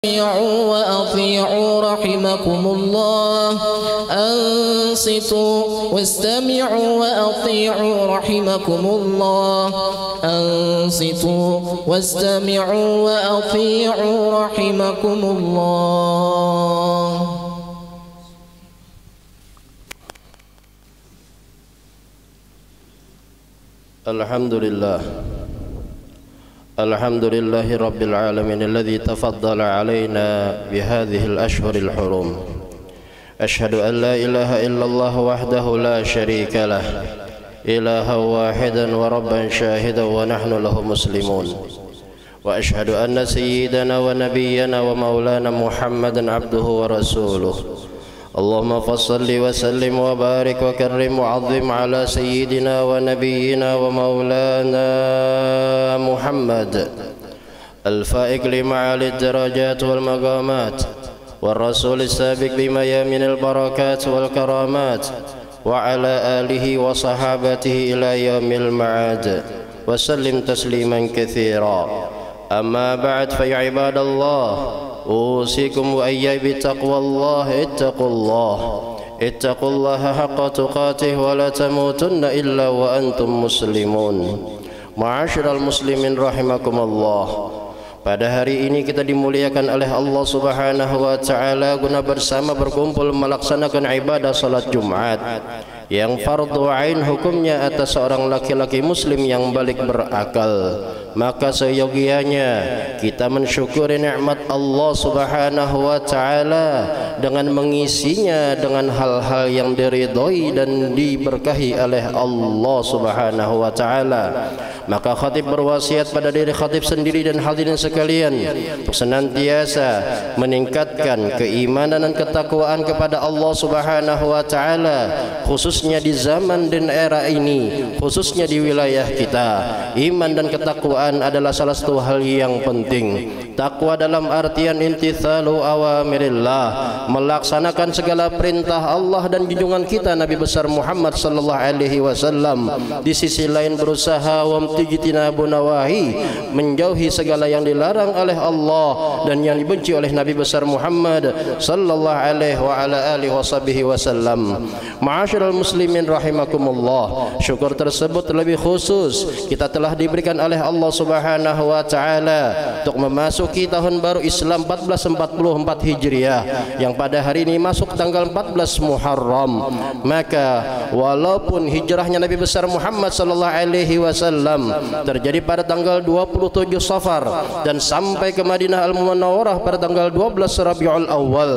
وأطيعوا رحمكم الله. أنصتوا واستمعوا وأطيعوا رحمكم الله. أنصتوا واستمعوا وأطيعوا رحمكم الله. الحمد لله رب العالمين الذي تفضل علينا بهذه الأشهر الحرم. أشهد أن لا إله إلا الله وحده لا شريك له، إلها واحدا وربا شاهدا ونحن له مسلمون. وأشهد أن سيدنا ونبينا ومولانا محمدا عبده ورسوله. اللهم فصل وسلم وبارك وكرم وعظم على سيدنا ونبينا ومولانا محمد الفائق لمعالي الدرجات والمقامات، والرسول السابق بميامن البركات والكرامات، وعلى آله وصحابته إلى يوم المعاد، وسلم تسليما كثيرا. أما بعد فيا عباد الله، أوصيكم وإياي بتقوى الله. اتقوا الله حق تقاته ولا تموتن إلا وأنتم مسلمون. Ma'asyiral muslimin rahimakumullah. Pada hari ini kita dimuliakan oleh Allah Subhanahu wa taala guna bersama berkumpul melaksanakan ibadah salat Jumat yang fardu ain hukumnya atas seorang laki-laki muslim yang balik berakal. Maka seyogianya kita mensyukuri nikmat Allah Subhanahu wa taala dengan mengisinya dengan hal-hal yang diridhoi dan diberkahi oleh Allah Subhanahu wa taala. Maka khatib berwasiat pada diri khatib sendiri dan hadirin sekalian untuk senantiasa meningkatkan keimanan dan ketakwaan kepada Allah Subhanahu wa taala, khususnya di zaman dan era ini, khususnya di wilayah kita. Iman dan ketakwaan adalah salah satu hal yang penting. Takwa dalam artian imtithalu awamirillah, melaksanakan segala perintah Allah dan junjungan kita Nabi besar Muhammad sallallahu alaihi wasallam. Di sisi lain berusaha wamtijtinabu nawahi, menjauhi segala yang dilarang oleh Allah dan yang dibenci oleh Nabi besar Muhammad sallallahu alaihi wa ala alihi wasallam. Ma'asyiral muslimin rahimakumullah. Syukur tersebut lebih khusus kita telah diberikan oleh Allah Subhanahu wa taala untuk memasuki tahun baru Islam 1444 Hijriah yang pada hari ini masuk tanggal 14 Muharram. Maka walaupun hijrahnya Nabi besar Muhammad sallallahu alaihi wasallam terjadi pada tanggal 27 Safar dan sampai ke Madinah Al-Munawwarah pada tanggal 12 Rabiul Awal,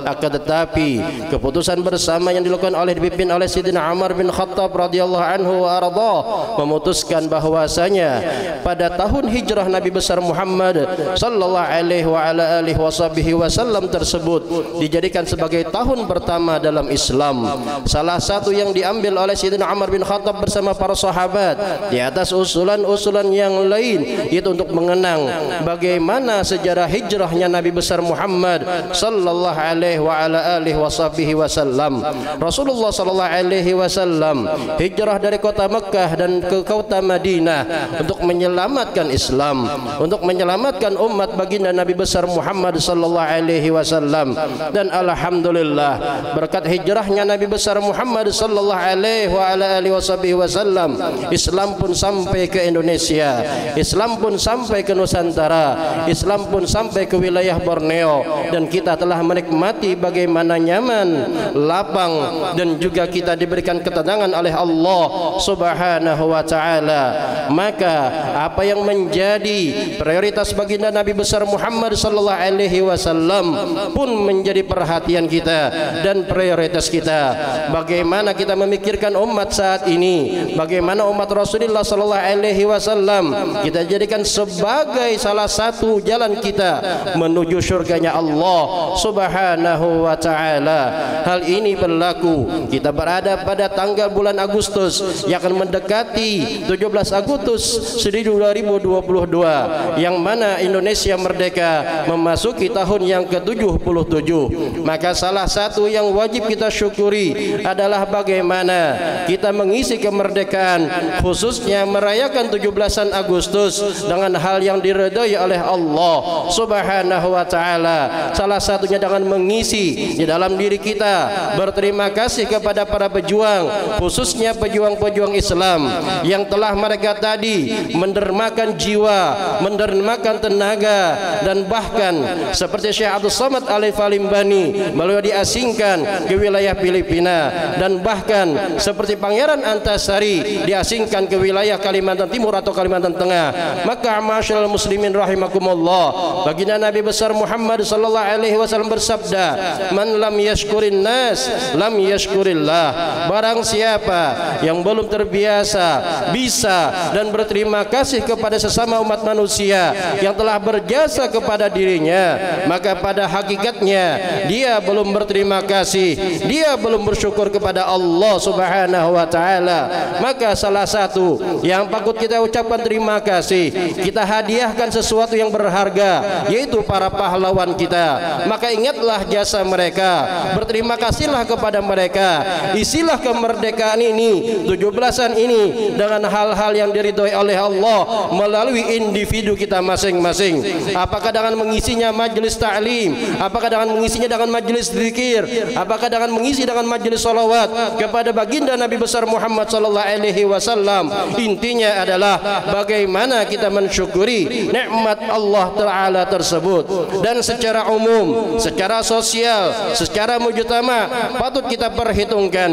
akan tetapi keputusan bersama yang dilakukan oleh dipimpin oleh Sayyidina Umar bin Khattab radhiyallahu anhu wa arda memutuskan bahwasanya pada tahun hijrah Nabi besar Muhammad sallallahu alaihi wa ala alihi wasallam tersebut dijadikan sebagai tahun pertama dalam Islam. Salah satu yang diambil oleh Sayyidina Umar bin Khattab bersama para sahabat di atas usulan-usulan yang lain, itu untuk mengenang bagaimana sejarah hijrahnya Nabi besar Muhammad sallallahu alaihi wa ala alihi wasallam. Rasulullah sallallahu alaihi wasallam hijrah dari kota Mekah dan ke kota Madinah untuk menyelamatkan Islam, untuk menyelamatkan umat baginda Nabi besar Muhammad sallallahu alaihi wasallam. Dan alhamdulillah berkat hijrahnya Nabi besar Muhammad sallallahu alaihi wa ala alihi wasallam, Islam pun sampai ke Indonesia, Islam pun sampai ke Nusantara, Islam pun sampai ke wilayah Borneo, dan kita telah menikmati bagaimana nyaman, lapang, dan juga kita diberikan ketenangan oleh Allah Subhanahu wa taala. Maka apa yang menjadi prioritas baginda Nabi besar Muhammad sallallahu alaihi wasallam pun menjadi perhatian kita dan prioritas kita. Bagaimana kita memikirkan umat saat ini, bagaimana umat Rasulullah sallallahu alaihi wasallam kita jadikan sebagai salah satu jalan kita menuju surganya Allah Subhanahu wa taala. Hal ini berlaku kita berada pada tanggal bulan Agustus yang akan mendekati 17 Agustus 2022, yang mana Indonesia merdeka memasuki tahun yang ke-77. Maka salah satu yang wajib kita syukuri adalah bagaimana kita mengisi kemerdekaan, khususnya merayakan merayakan 17 Agustus dengan hal yang diridhai oleh Allah Subhanahu wa taala. Salah satunya dengan mengisi di dalam diri kita berterima kasih kepada para pejuang, khususnya pejuang-pejuang Islam yang telah mereka tadi mendermakan jiwa, mendermakan tenaga, dan bahkan seperti Syekh Abdul Somad Al-Falimbani beliau diasingkan ke wilayah Filipina, dan bahkan seperti Pangeran Antasari diasingkan ke wilayah Kalimantan Timur atau Kalimantan Tengah. Maka ma'asyiral muslimin rahimakumullah, baginda Nabi besar Muhammad sallallahu alaihi wasallam bersabda, man lam yashkurin nas lam yashkurillah. Barang siapa yang belum terbiasa bisa dan berterima kasih kepada sesama umat manusia yang telah berjasa kepada dirinya, maka pada hakikatnya dia belum berterima kasih, dia belum bersyukur kepada Allah Subhanahu wa taala. Maka salah satu yang patut kita ucapkan terima kasih, kita hadiahkan sesuatu yang berharga, yaitu para pahlawan kita. Maka ingatlah jasa mereka, berterima kasihlah kepada mereka. Isilah kemerdekaan ini, 17-an ini dengan hal-hal yang diridhoi oleh Allah melalui individu kita masing-masing. Apakah dengan mengisinya majelis ta'lim, apakah dengan mengisinya dengan majelis zikir, apakah dengan mengisi dengan majelis salawat kepada baginda Nabi besar Muhammad sallallahu alaihi wasallam. Intinya adalah bagaimana kita mensyukuri nikmat Allah Taala tersebut. Dan secara umum, secara sosial, secara mujtama patut kita perhitungkan,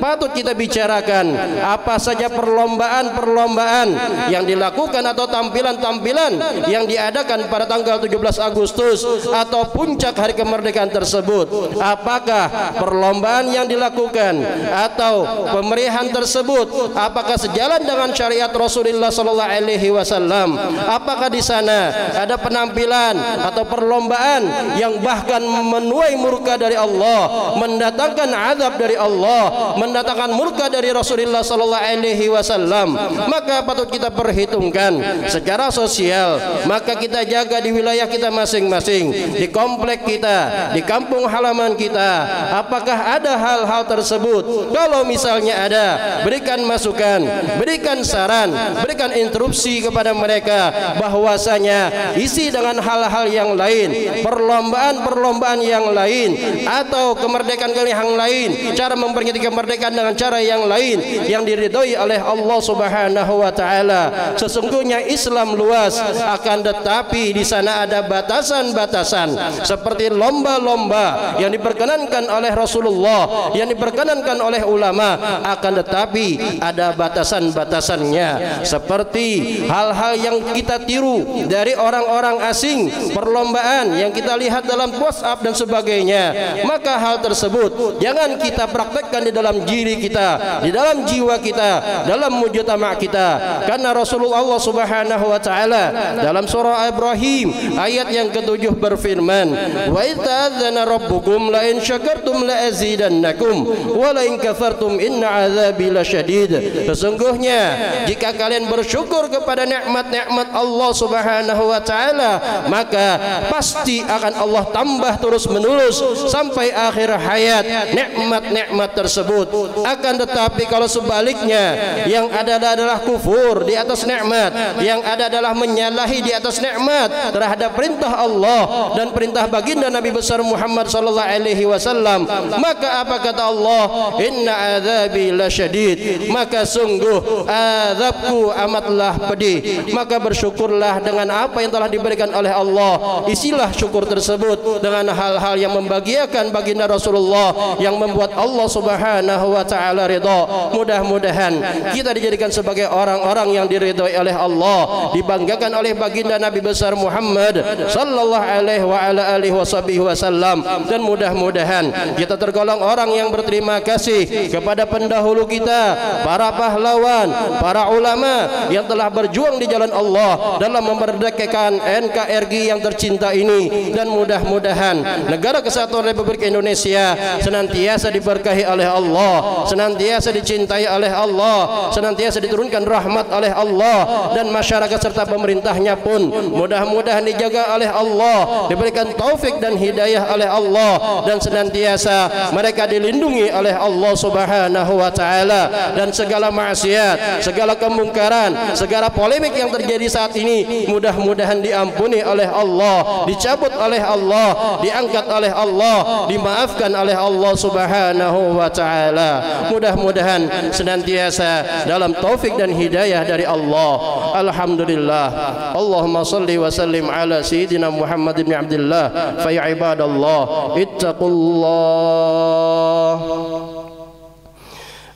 patut kita bicarakan apa saja perlombaan-perlombaan yang dilakukan atau tampilan-tampilan yang diadakan pada tanggal 17 Agustus atau puncak hari kemerdekaan tersebut. Apakah perlombaan yang dilakukan atau pemerihan tersebut apakah sejalan dengan syariat Rasulullah sallallahu alaihi wasallam? Apakah di sana ada penampilan atau perlombaan yang bahkan menuai murka dari Allah, mendatangkan azab dari Allah, mendatangkan murka dari Rasulullah sallallahu alaihi wasallam? Maka patut kita perhitungkan secara sosial, maka kita jaga di wilayah kita masing-masing, di komplek kita, di kampung halaman kita. Apakah ada hal-hal tersebut? Kalau misalnya ada, berikan masukan, berikan saran, berikan interupsi kepada mereka bahwasanya isi dengan hal-hal yang lain, perlombaan-perlombaan yang lain, atau kemerdekaan yang lain, cara memperingati kemerdekaan dengan cara yang lain yang diridhoi oleh Allah Subhanahu wa taala. Sesungguhnya Islam luas, akan tetapi di sana ada batasan-batasan seperti lomba-lomba yang diperkenankan oleh Rasulullah, yang diperkenankan oleh ulama, akan tetapi ada batasan-batasannya, seperti hal-hal yang kita tiru dari orang-orang asing, perlombaan yang kita lihat dalam WhatsApp dan sebagainya. Maka hal tersebut jangan kita praktekkan di dalam diri kita, di dalam jiwa kita, dalam mujtama kita. Karena Rasulullah Subhanahu wa taala dalam surah Ibrahim ayat yang ke-7 berfirman, wa ta'adzana rabbukum la in syakartum la azidannakum wa la in kafartum inna azabi lasyadid. Sesungguhnya jika kalian bersyukur kepada nikmat-nikmat Allah Subhanahu wa taala, maka pasti akan Allah tambah terus-menerus sampai akhir hayat nikmat-nikmat tersebut. Akan tetapi kalau sebaliknya, yang ada adalah kufur di atas nikmat, yang ada adalah menyalahi di atas nikmat terhadap perintah Allah dan perintah baginda Nabi besar Muhammad sallallahu alaihi wasallam, maka apa kata Allah? Inna azabi lasyadid. Maka sungguh azabku amatlah pedih. Maka bersyukurlah dengan apa yang telah diberikan oleh Allah. Isilah syukur tersebut dengan hal-hal yang membahagiakan baginda Rasulullah, yang membuat Allah Subhanahu wa taala ridha. Mudah-mudahan kita dijadikan sebagai orang-orang yang diridhoi oleh Allah, dibanggakan oleh baginda Nabi besar Muhammad sallallahu alaihi wa ala alihi wasallam, dan mudah-mudahan kita tergolong orang yang berterima kasih kepada pendahulu kita, para pahlawan, para ulama yang telah berjuang di jalan Allah dalam memerdekakan NKRI yang tercinta ini. Dan mudah-mudahan negara kesatuan Republik Indonesia senantiasa diberkahi oleh Allah, senantiasa dicintai oleh Allah, senantiasa diturunkan rahmat oleh Allah, dan masyarakat serta pemerintahnya pun mudah-mudahan dijaga oleh Allah, diberikan taufik dan hidayah oleh Allah, dan senantiasa mereka dilindungi oleh Allah Subhanahu wa taala, dan segala maksiat, segala kemungkaran, segala polemik yang terjadi saat ini mudah-mudahan diampuni oleh Allah, dicabut oleh Allah, diangkat oleh Allah, dimaafkan oleh Allah Subhanahu wa taala. Mudah-mudahan senantiasa dalam taufik dan hidayah dari Allah. Alhamdulillah. Allahumma salli wa sallim ala sayyidina Muhammad bin Abdullah. Fa ya ibadallah ittaqullah.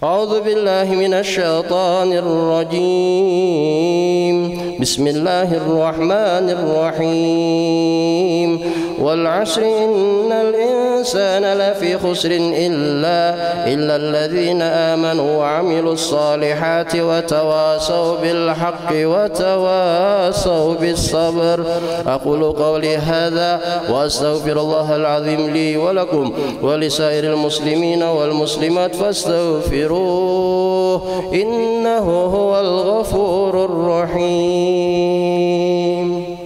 أعوذ بالله من الشيطان الرجيم بسم الله الرحمن الرحيم والعصر إن الإنسان لفي خسر إلا الذين آمنوا وعملوا الصالحات وتواصوا بالحق وتواصوا بالصبر. أقول قولي هذا وأستغفر الله العظيم لي ولكم ولسائر المسلمين والمسلمات فاستغفروه إنه هو الغفور الرحيم.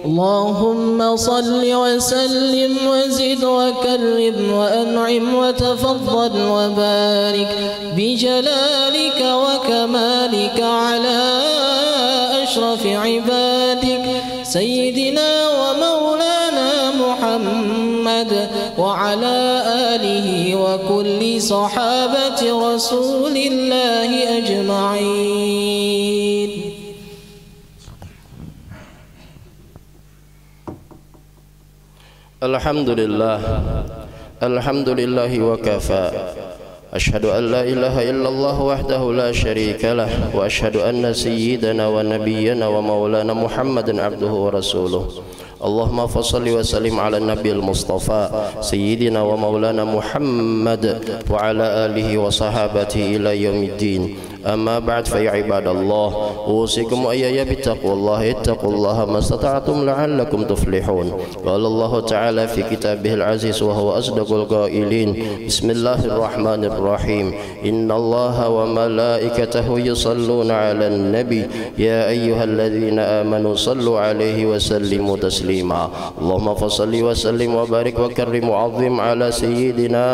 اللهم صل وسلم وزد وكرم وأنعم وتفضل وبارك بجلالك وكمالك على أشرف عبادك سيدنا ومولانا محمد وعلى آله وكل صحابة رسول الله أجمعين. Alhamdulillah, alhamdulillah wa kafa. Ashhadu an la ilaha illallah wahdahu la syarika lah wa ashhadu anna sayyidana wa nabiyyana wa maulana Muhammadan abduhu wa rasuluh. Allahumma fassalli wa sallim ala nabiyil mustafa sayyidina wa maulana Muhammad wa ala alihi wa sahabatihi ila yaumiddin. أما بعد فيا عباد الله أوصيكم وإياي بتقوى الله اتقوا الله ما استطعتم لعلكم تفلحون. قال الله تعالى في كتابه العزيز وهو أصدق القائلين بسم الله الرحمن الرحيم إن الله وملائكته يصلون على النبي يا أيها الذين آمنوا صلوا عليه وسلموا تسليما. اللهم فصل وسلم وبارك وكرم وعظم على سيدنا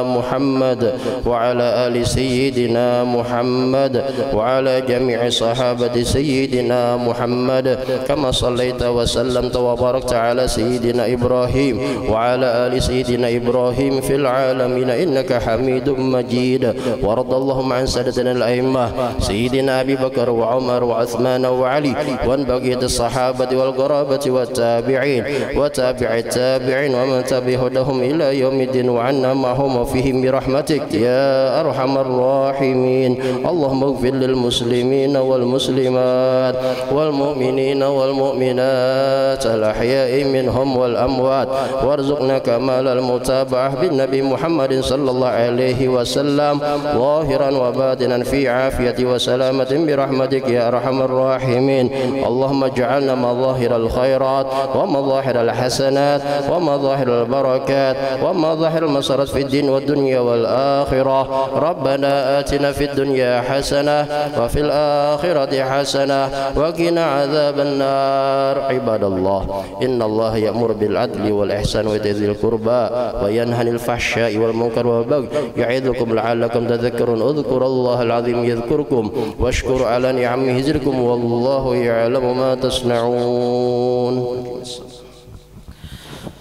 محمد وعلى آل سيدنا محمد وعلى جميع صحابة سيدنا محمد كما صليت وسلمت وباركت على سيدنا إبراهيم وعلى آل سيدنا إبراهيم في العالمين إنك حميد مجيد. وارض اللهم عن سادتنا الأئمة سيدنا أبي بكر وعمر وعثمان وعلي وعن بقية الصحابة والقرابة والتابعين وتابع التابعين ومن تبعهم إلى يوم الدين وعنا معهم وفيهم برحمتك يا أرحم الراحمين. اللهم اغفر للمسلمين والمسلمات والمؤمنين والمؤمنات الأحياء منهم والأموات وارزقنا كمال المتابعة بالنبي محمد صلى الله عليه وسلم ظاهرا وباطنا في عافية وسلامة برحمتك يا أرحم الراحمين. اللهم اجعلنا مظاهر الخيرات ومظاهر الحسنات ومظاهر البركات ومظاهر المسارات في الدين والدنيا والآخرة. ربنا آتنا في الدنيا حسنة وفي الآخرة حسنة وقنا عذاب النار. عباد الله إن الله يأمر بالعدل والإحسان وإيتاء ذي القربى وينهى عن الفحشاء والمنكر والبغي يعظكم لعلكم تذكرون. اذكروا الله العظيم يذكركم واشكروا على نعمه يزدكم والله يعلم ما تصنعون.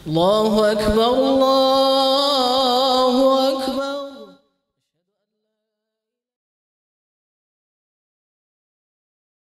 الله أكبر الله